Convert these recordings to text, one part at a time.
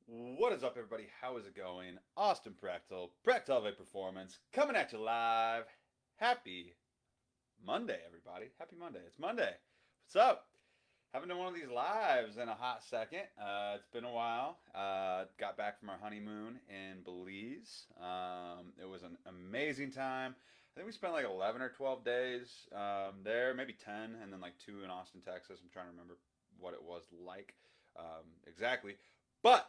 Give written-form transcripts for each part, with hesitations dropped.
What is up, everybody? How is it going? Austin Prechtelevate Performance, coming at you live. Happy Monday, everybody. Happy Monday. It's Monday. What's up? Haven't done one of these lives in a hot second. It's been a while. Got back from our honeymoon in Belize. It was an amazing time. I think we spent like 11 or 12 days there, maybe 10, and then like 2 in Austin, Texas. I'm trying to remember what it was like exactly. But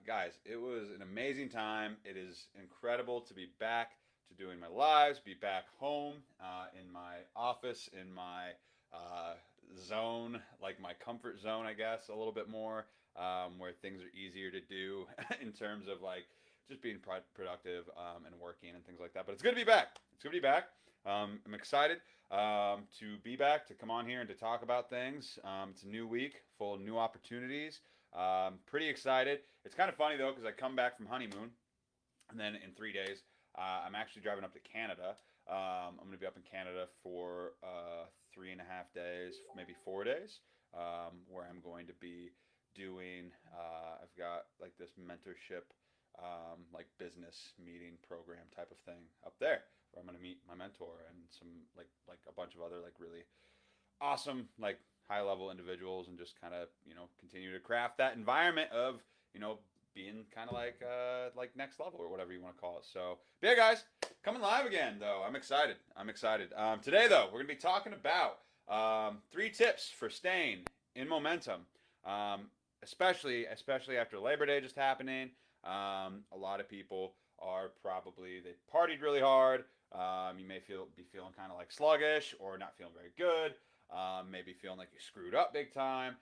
guys, it was an amazing time. It is incredible to be back to doing my lives, be back home in my office, in my uh, zone, like my comfort zone, I guess, a little bit more, where things are easier to do in terms of like just being productive and working and things like that. But it's good to be back. It's good to be back. I'm excited to be back, to come on here and to talk about things. It's a new week full of new opportunities. Pretty excited. It's kind of funny though because I come back from honeymoon, and then in 3 days, I'm actually driving up to Canada. I'm going to be up in Canada for 3.5 days, maybe 4 days, where I'm going to be doing. I've got like this mentorship, like business meeting program type of thing up there, where I'm going to meet my mentor and some like a bunch of other like really awesome like high level individuals, and just kind of continue to craft that environment of being kind of like next level or whatever you want to call it. So yeah, guys, coming live again though. I'm excited. Today though, we're gonna be talking about 3 tips for staying in momentum, especially after Labor Day just happening. A lot of people are probably they partied really hard. You may be feeling kind of like sluggish or not feeling very good. Maybe feeling like you screwed up big time.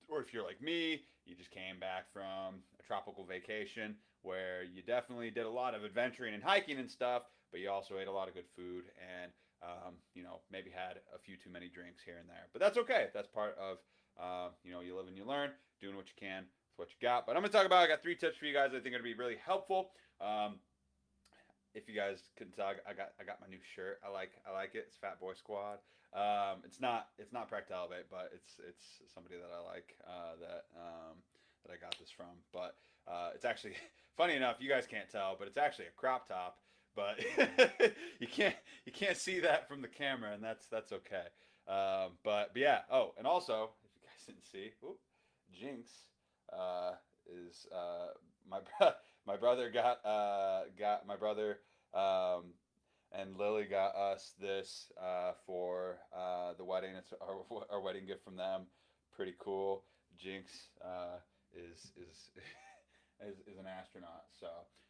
Or if you're like me, you just came back from a tropical vacation where you definitely did a lot of adventuring and hiking and stuff, but you also ate a lot of good food and maybe had a few too many drinks here and there. But that's okay. That's part of you live and you learn, doing what you can with what you got. But I'm gonna talk about. I got 3 tips for you guys. I think are gonna be really helpful. If you guys couldn't tell, I got my new shirt. I like it. It's Fat Boy Squad. It's not Prect Elevate, but it's somebody that I like that I got this from. But it's actually funny enough. You guys can't tell, but it's actually a crop top. But you can't see that from the camera, and that's okay. But yeah. Oh, and also, if you guys didn't see, Jinx is my brother got my brother and Lily got us this for the wedding. It's our wedding gift from them. Pretty cool. Jinx is is an astronaut. So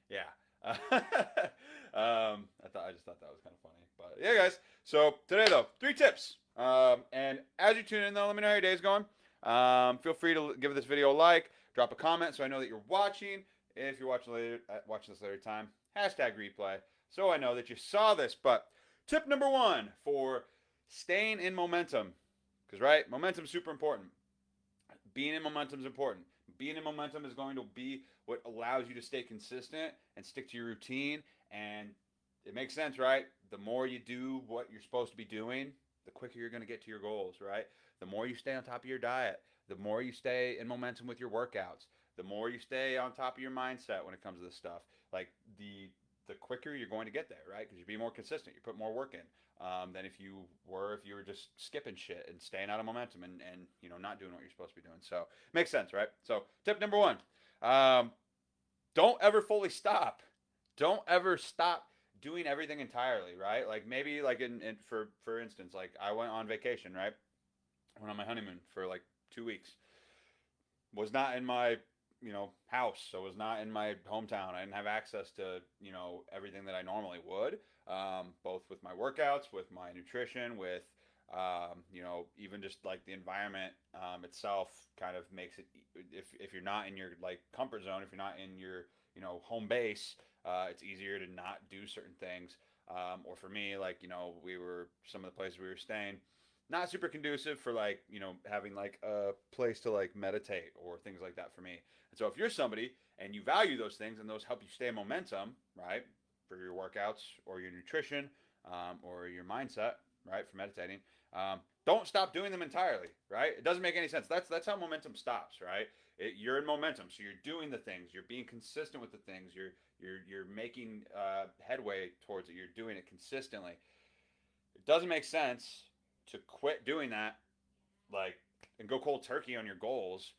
yeah. I just thought that was kind of funny. But yeah, guys. So today though, 3 tips. And as you tune in though, let me know how your day's going. Feel free to give this video a like, drop a comment so I know that you're watching. If you're watching this later time, hashtag replay so I know that you saw this. But tip number 1 for staying in momentum, because right, momentum is super important. Being in momentum is important. Being in momentum is going to be what allows you to stay consistent and stick to your routine. And it makes sense, right? The more you do what you're supposed to be doing, the quicker you're going to get to your goals, right? The more you stay on top of your diet, the more you stay in momentum with your workouts, the more you stay on top of your mindset when it comes to this stuff. Like the quicker you're going to get there, right? Because you be more consistent, you put more work in than if you were just skipping shit and staying out of momentum and not doing what you're supposed to be doing. So makes sense, right? So tip number 1, um, don't ever fully stop. Don't ever stop doing everything entirely, right? Like maybe like for instance, like I went on vacation, right? I went on my honeymoon for like 2 weeks. Was not in my house, so was not in my hometown. I didn't have access to everything that I normally would, both with my workouts, with my nutrition, with even just like the environment itself kind of makes it, if you're not in your like comfort zone, if you're not in your home base, it's easier to not do certain things. Or for me, like we were some of the places we were staying not super conducive for like having like a place to like meditate or things like that for me. And so if you're somebody and you value those things and those help you stay in momentum, right, for your workouts or your nutrition, or your mindset, right, for meditating, Don't stop doing them entirely, right? It doesn't make any sense. That's how momentum stops, right? You're in momentum, so you're doing the things, you're being consistent with the things, you're making headway towards it. You're doing it consistently. It doesn't make sense to quit doing that, like, and go cold turkey on your goals,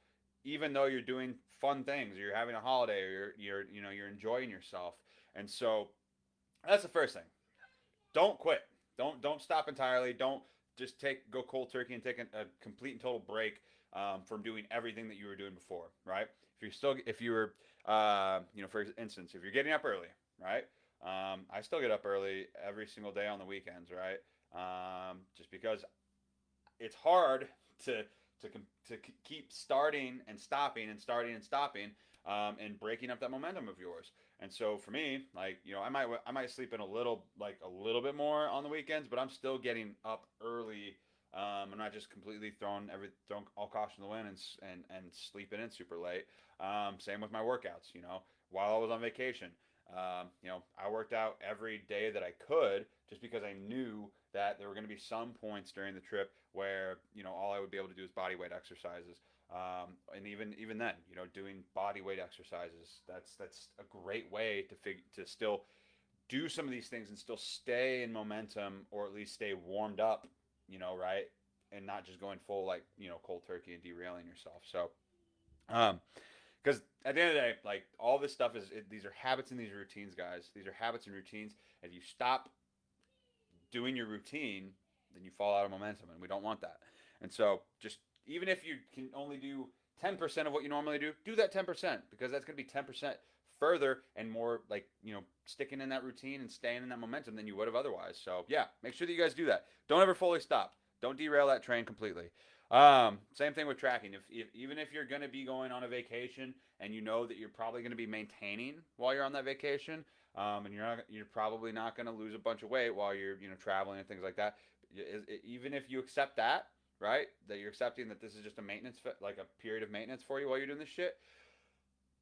even though you're doing fun things, or you're having a holiday, or you're enjoying yourself. And so that's the first thing. Don't quit. Don't stop entirely. Don't just go cold turkey and take a complete and total break from doing everything that you were doing before, right? If you were, for instance, if you're getting up early, right? I still get up early every single day on the weekends, right? Just because it's hard to to keep starting and stopping and starting and stopping, and breaking up that momentum of yours. And so for me, like, I might sleep in a little bit more on the weekends, but I'm still getting up early. I'm not just completely throwing all caution to the wind and sleeping in super late. Same with my workouts. While I was on vacation, I worked out every day that I could, just because I knew that there were going to be some points during the trip where all I would be able to do is body weight exercises. And even then, doing body weight exercises, that's a great way to still do some of these things and still stay in momentum, or at least stay warmed up, right, and not just going full, like, cold turkey and derailing yourself. So, because at the end of the day, like, all this stuff these are habits and these are routines, guys. These are habits and routines. If you stop doing your routine, then you fall out of momentum, and we don't want that. And so, just even if you can only do 10% of what you normally do that 10%, because that's going to be 10% further and more, like, sticking in that routine and staying in that momentum than you would have otherwise. So, yeah, make sure that you guys do that. Don't ever fully stop. Don't derail that train completely. Same thing with tracking. Even if you're going to be going on a vacation and you know that you're probably going to be maintaining while you're on that vacation, and you're probably not going to lose a bunch of weight while you're traveling and things like that. Even if you accept that, right, that you're accepting that this is just a maintenance, like a period of maintenance for you while you're doing this shit,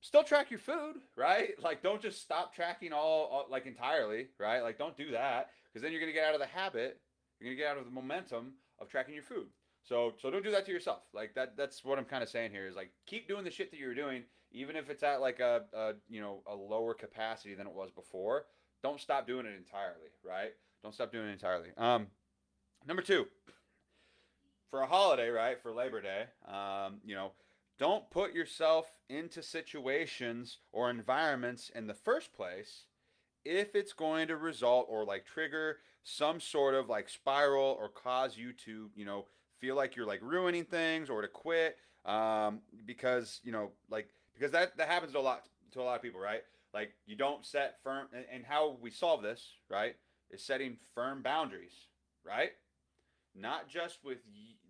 still track your food, right? Like, don't just stop tracking all like entirely, right? Like, don't do that, because then you're gonna get out of the habit. You're gonna get out of the momentum of tracking your food. So don't do that to yourself. Like, that's what I'm kind of saying here is, like, keep doing the shit that you're doing, even if it's at like a lower capacity than it was before. Don't stop doing it entirely, right? Don't stop doing it entirely. Number two, for a holiday, right? For Labor Day, don't put yourself into situations or environments in the first place if it's going to result or, like, trigger some sort of, like, spiral, or cause you to, feel like you're, like, ruining things, or to quit, because, because that happens to a lot of people, right? Like, you don't set firm, and how we solve this, right, is setting firm boundaries, right? Not just with,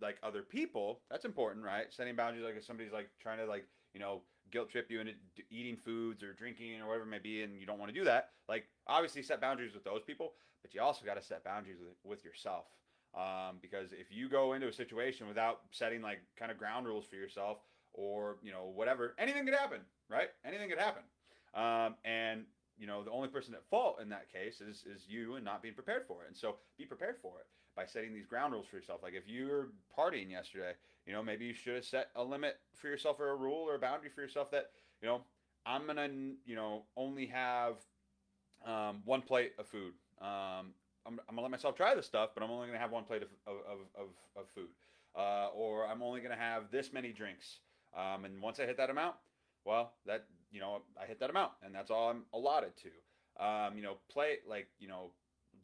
like, other people. That's important, right? Setting boundaries, like, if somebody's, like, trying to, like, guilt trip you into eating foods or drinking or whatever it may be, and you don't want to do that, like, obviously set boundaries with those people, but you also got to set boundaries with yourself. Because if you go into a situation without setting, like, kind of ground rules for yourself, or whatever, anything could happen, right? Anything could happen. And the only person at fault in that case is you, and not being prepared for it. And so be prepared for it by setting these ground rules for yourself. Like, if you were partying yesterday, maybe you should have set a limit for yourself, or a rule or a boundary for yourself, that I'm gonna only have one plate of food. I'm gonna let myself try this stuff, but I'm only gonna have one plate of food. Or I'm only gonna have this many drinks. And once I hit that amount, well, I hit that amount, and that's all I'm allotted to. Play, like,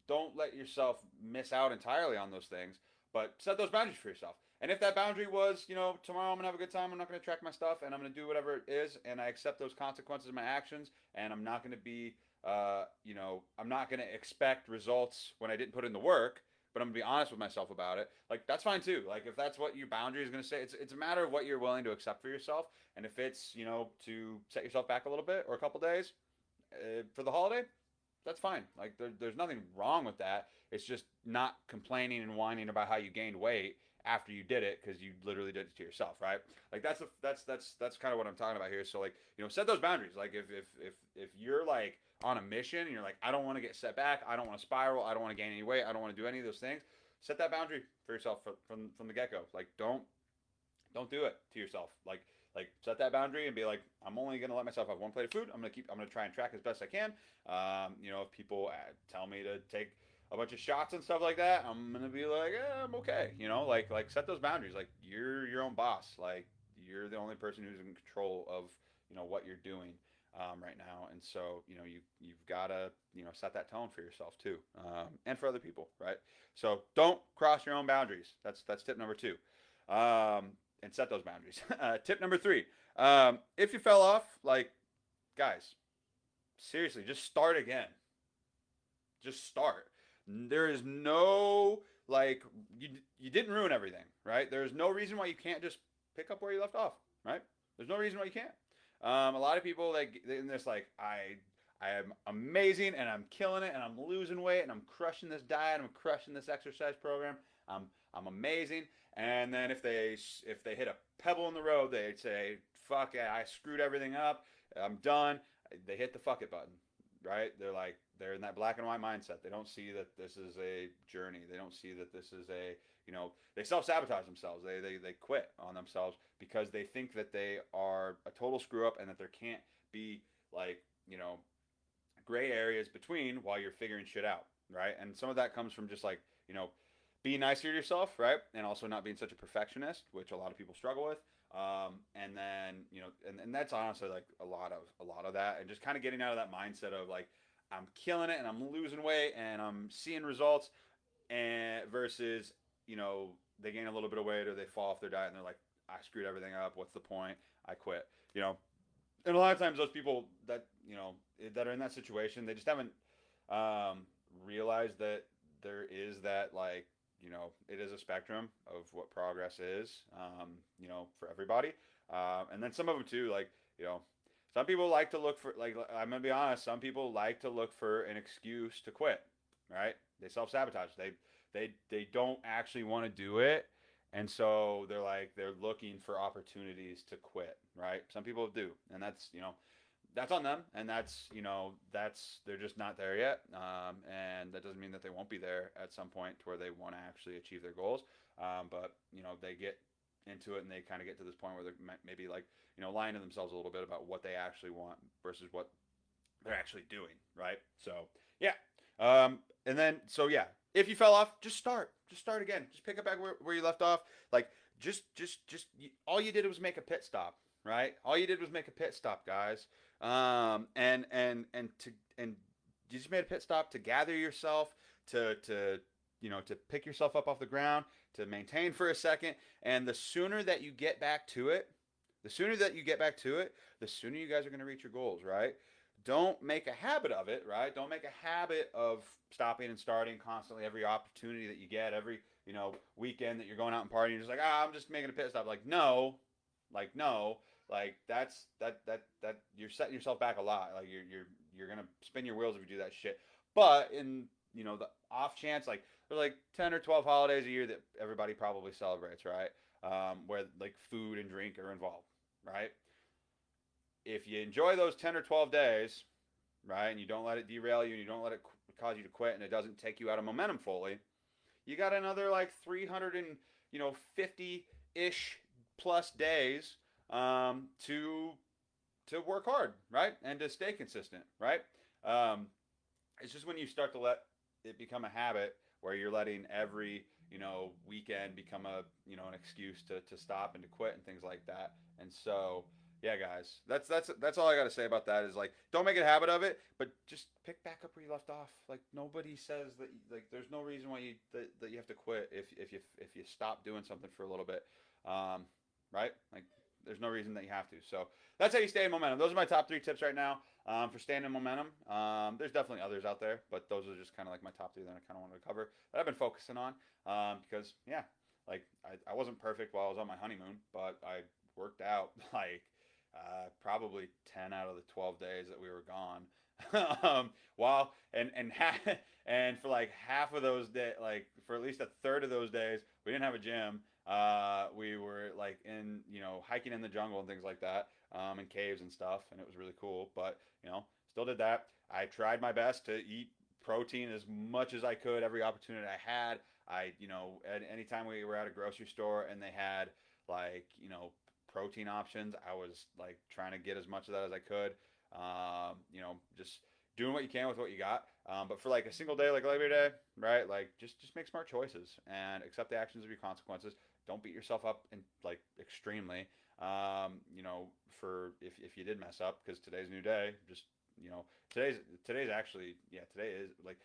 don't let yourself miss out entirely on those things, but set those boundaries for yourself. And if that boundary was, tomorrow I'm gonna have a good time, I'm not gonna track my stuff, and I'm gonna do whatever it is, and I accept those consequences of my actions, and I'm not gonna be, I'm not gonna expect results when I didn't put in the work, but I'm gonna be honest with myself about it. Like, that's fine too. Like, if that's what your boundary is gonna say, it's a matter of what you're willing to accept for yourself. And if it's, to set yourself back a little bit or a couple days for the holiday, that's fine. Like, there's nothing wrong with that. It's just not complaining and whining about how you gained weight after you did it, because you literally did it to yourself, right? Like, that's kind of what I'm talking about here. So, like, set those boundaries. Like, if you're, like, on a mission and you're like, I don't want to get set back, I don't want to spiral, I don't want to gain any weight, I don't want to do any of those things, set that boundary for yourself from the get go. Like don't do it to yourself. Like set that boundary and be like, I'm only gonna let myself have one plate of food. I'm gonna try and track as best I can. If people tell me to take a bunch of shots and stuff like that, I'm gonna be like, I'm okay. Like set those boundaries. Like you're your own boss. Like you're the only person who's in control of what you're doing right now. And so you've got to set that tone for yourself too, and for other people, right? So don't cross your own boundaries. That's tip number two, and set those boundaries. Tip number three: if you fell off, like guys, seriously, just start again. Just start. There is no like you didn't ruin everything, right? There's no reason why you can't just pick up where you left off, right? There's no reason why you can't. A lot of people like in this like I am amazing and I'm killing it and I'm losing weight and I'm crushing this diet, I'm crushing this exercise program. I'm I'm amazing. And then if they hit a pebble in the road, they say, "Fuck it, I screwed everything up. I'm done." They hit the fuck it button, right? They're in that black and white mindset. They don't see that this is a journey. They don't see that this is they self-sabotage themselves. They quit on themselves because they think that they are a total screw up and that there can't be like, gray areas between while you're figuring shit out, right? And some of that comes from just like, being nicer to yourself, right? And also not being such a perfectionist, which a lot of people struggle with. And then, and that's honestly like a lot of that, and just kind of getting out of that mindset of like, I'm killing it and I'm losing weight and I'm seeing results, and versus, they gain a little bit of weight or they fall off their diet and they're like, I screwed everything up. What's the point? I quit. And a lot of times those people that are in that situation, they just haven't realized that there is that like, it is a spectrum of what progress is, for everybody. And then some of them too, like, some people like to look for, like, I'm gonna be honest, some people like to look for an excuse to quit, right? They self-sabotage. They don't actually want to do it. And so they're looking for opportunities to quit, right? Some people do. And that's on them, and that's they're just not there yet, and that doesn't mean that they won't be there at some point to where they want to actually achieve their goals, but they get into it and they kind of get to this point where they're maybe like lying to themselves a little bit about what they actually want versus what they're actually doing, right? So yeah, and then so yeah, if you fell off, just start again, just pick it back where you left off. Like just all you did was make a pit stop, right? All you did was make a pit stop, guys. And you just made a pit stop to gather yourself, to pick yourself up off the ground, to maintain for a second. And the sooner that you get back to it, the sooner that you get back to it, the sooner you guys are going to reach your goals, right? Don't make a habit of it, right? Don't make a habit of stopping and starting constantly every opportunity that you get, every weekend that you're going out and partying. You're just like, I'm just making a pit stop. No, like that you're setting yourself back a lot. Like you're gonna spin your wheels if you do that shit. But in the off chance, like there's like 10 or 12 holidays a year that everybody probably celebrates, right? Where like food and drink are involved, right? If you enjoy those 10 or 12 days, right, and you don't let it derail you and you don't let it cause you to quit, and it doesn't take you out of momentum fully, you got another like 350 ish plus days, to work hard, right, and to stay consistent, right. It's just when you start to let it become a habit where you're letting every weekend become an excuse to stop and to quit and things like that. And so yeah, guys, that's all I got to say about that. Is like, don't make a habit of it, but just pick back up where you left off. Like nobody says that, like, there's no reason why that you have to quit if you stop doing something for a little bit, right? Like there's no reason that you have to. So that's how you stay in momentum. Those are my top 3 tips right now, for staying in momentum. There's definitely others out there, but those are just kind of like my top 3 that I kind of wanted to cover that I've been focusing on, because yeah, like I wasn't perfect while I was on my honeymoon, but I worked out like probably 10 out of the 12 days that we were gone. While and for like half of those days, like for at least a third of those days, we didn't have a gym. We were like in hiking in the jungle and things like that, in caves and stuff, and it was really cool. But still did that. I tried my best to eat protein as much as I could every opportunity I had. Anytime we were at a grocery store and they had like, protein options, I was like trying to get as much of that as I could. Just doing what you can with what you got. But for like a single day like Labor Day, right? Like just make smart choices and accept the actions of your consequences. Don't beat yourself up in like extremely. For if you did mess up, because today's a new day. Just you know, today's actually, yeah, today is like,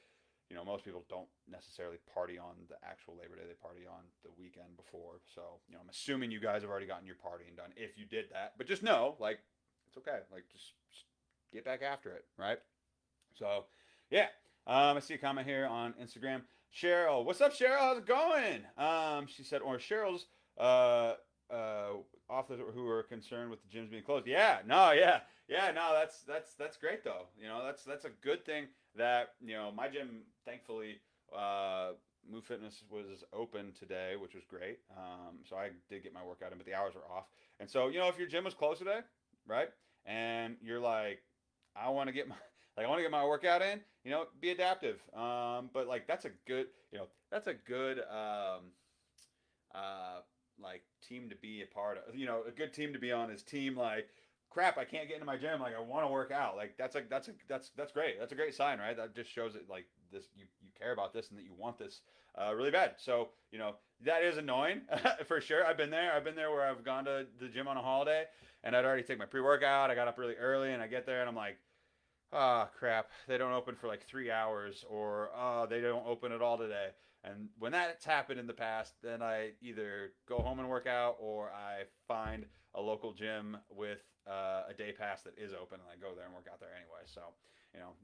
most people don't necessarily party on the actual Labor Day. They party on the weekend before. So, I'm assuming you guys have already gotten your partying done if you did that. But just know, like, it's okay. Like, just get back after it, right? So, yeah. I see a comment here on Instagram. Cheryl, what's up, Cheryl? How's it going? She said, or Cheryl's officers who are concerned with the gyms being closed. Yeah, no, yeah, no. That's great though. That's a good thing that my gym, thankfully, Move Fitness was open today, which was great. So I did get my workout in, but the hours were off. And so if your gym was closed today, right, and you're like, I want to get my I want to get my workout in. Be adaptive. But like that's a good like team to be a part of. A good team to be on is team like, crap, I can't get into my gym. Like I want to work out. Like that's great. That's a great sign, right? That just shows that like this you care about this and that you want this really bad. So that is annoying for sure. I've been there. I've been there where I've gone to the gym on a holiday and I'd already taken my pre-workout. I got up really early and I get there and I'm like, oh crap, they don't open for like 3 hours, or oh, they don't open at all today. And when that's happened in the past, then I either go home and work out, or I find a local gym with a day pass that is open, and I go there and work out there anyway. So,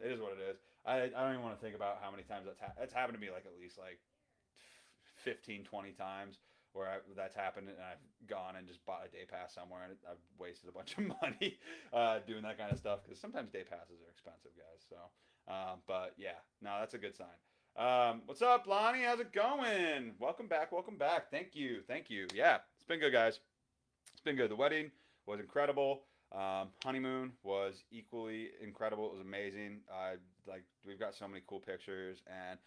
it is what it is. I don't even want to think about how many times that's happened to me, like at least like 15, 20 times where that's happened, and I've gone and just bought a day pass somewhere, and I've wasted a bunch of money doing that kind of stuff, because sometimes day passes are expensive, guys. So, but yeah, no, that's a good sign. What's up, Lonnie? How's it going? Welcome back. Welcome back. Thank you. Thank you. Yeah, it's been good, guys. It's been good. The wedding was incredible. Honeymoon was equally incredible. It was amazing. Like we've got so many cool pictures and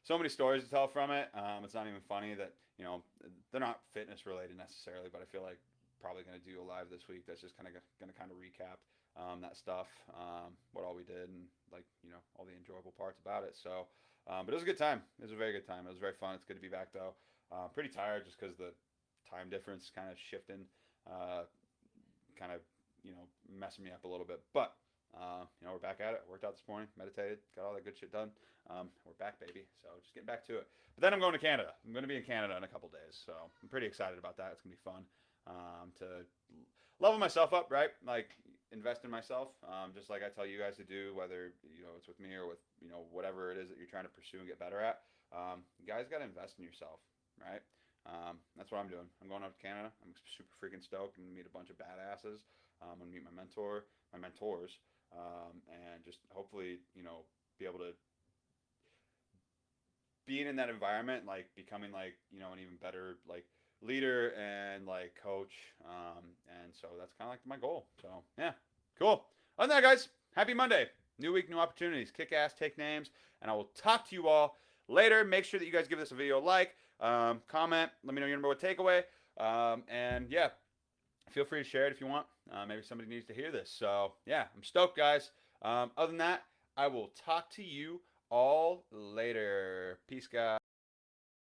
so many stories to tell from it. It's not even funny that they're not fitness related necessarily, but I feel like probably going to do a live this week that's just kind of going to kind of recap that stuff, what all we did, and like all the enjoyable parts about it. So, but it was a good time. It was a very good time. It was very fun. It's good to be back though. Pretty tired just because the time difference kind of shifting, kind of messing me up a little bit, but. We're back at it. Worked out this morning, meditated, got all that good shit done. We're back, baby. So just getting back to it. But then I'm going to Canada. I'm going to be in Canada in a couple days, so I'm pretty excited about that. It's going to be fun to level myself up, right? Like invest in myself, just like I tell you guys to do, whether it's with me or with whatever it is that you're trying to pursue and get better at. You guys got to invest in yourself, right? That's what I'm doing. I'm going out to Canada. I'm super freaking stoked and meet a bunch of badasses. I'm going to meet my mentors. And just hopefully, be able to being in that environment, like becoming like, an even better like leader and like coach. And so that's kind of like my goal. So yeah, cool. Other than that, guys, happy Monday. New week, new opportunities. Kick ass, take names, and I will talk to you all later. Make sure that you guys give this a video a like, comment, let me know your number one takeaway. And yeah, feel free to share it if you want. Maybe somebody needs to hear this. So yeah, I'm stoked, guys. Other than that, I will talk to you all later. Peace, guys.